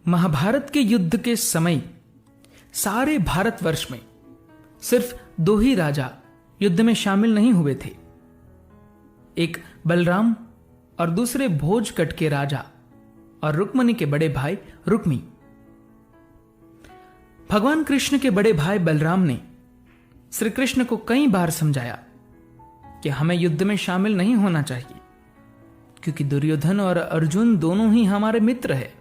महाभारत के युद्ध के समय सारे भारतवर्ष में सिर्फ दो ही राजा युद्ध में शामिल नहीं हुए थे। एक बलराम और दूसरे भोजकट के राजा और रुक्मणी के बड़े भाई रुक्मी। भगवान कृष्ण के बड़े भाई बलराम ने श्री कृष्ण को कई बार समझाया कि हमें युद्ध में शामिल नहीं होना चाहिए, क्योंकि दुर्योधन और अर्जुन दोनों ही हमारे मित्र हैं।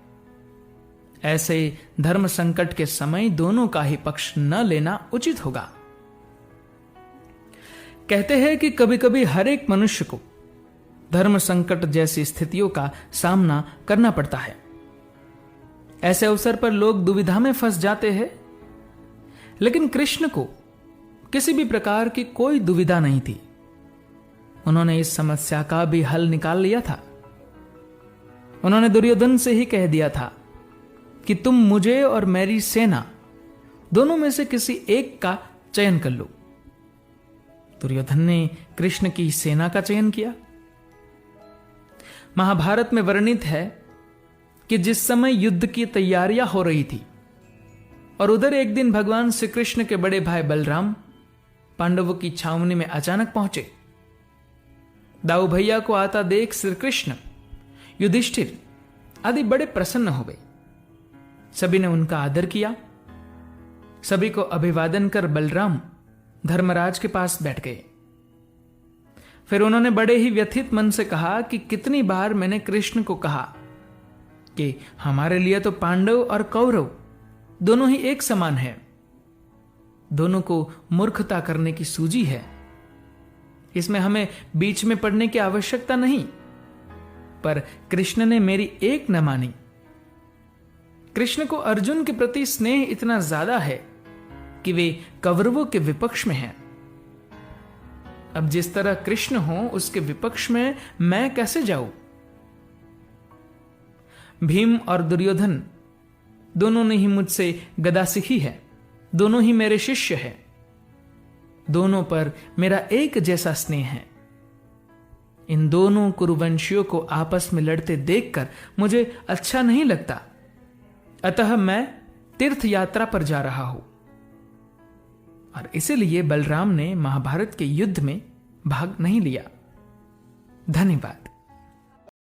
ऐसे धर्म संकट के समय दोनों का ही पक्ष न लेना उचित होगा। कहते हैं कि कभी कभी हर एक मनुष्य को धर्म संकट जैसी स्थितियों का सामना करना पड़ता है। ऐसे अवसर पर लोग दुविधा में फंस जाते हैं, लेकिन कृष्ण को किसी भी प्रकार की कोई दुविधा नहीं थी। उन्होंने इस समस्या का भी हल निकाल लिया था। उन्होंने दुर्योधन से ही कह दिया था कि तुम मुझे और मेरी सेना दोनों में से किसी एक का चयन कर लो। दुर्योधन ने कृष्ण की सेना का चयन किया। महाभारत में वर्णित है कि जिस समय युद्ध की तैयारियां हो रही थी और उधर एक दिन भगवान श्री कृष्ण के बड़े भाई बलराम पांडवों की छावनी में अचानक पहुंचे। दाऊ भैया को आता देख श्री कृष्ण, युधिष्ठिर आदि बड़े प्रसन्न हो गए। सभी ने उनका आदर किया। सभी को अभिवादन कर बलराम धर्मराज के पास बैठ गए। फिर उन्होंने बड़े ही व्यथित मन से कहा कि कितनी बार मैंने कृष्ण को कहा कि हमारे लिए तो पांडव और कौरव दोनों ही एक समान है। दोनों को मूर्खता करने की सूझी है। इसमें हमें बीच में पड़ने की आवश्यकता नहीं। पर कृष्ण ने मेरी एक न मानी। कृष्ण को अर्जुन के प्रति स्नेह इतना ज्यादा है कि वे कौरवों के विपक्ष में हैं। अब जिस तरह कृष्ण हो उसके विपक्ष में मैं कैसे जाऊं? भीम और दुर्योधन दोनों ने ही मुझसे गदा सीखी है। दोनों ही मेरे शिष्य हैं। दोनों पर मेरा एक जैसा स्नेह है। इन दोनों कुरुवंशियों को आपस में लड़ते देखकर मुझे अच्छा नहीं लगता। अतः मैं तीर्थ यात्रा पर जा रहा हूं। और इसीलिए बलराम ने महाभारत के युद्ध में भाग नहीं लिया। धन्यवाद।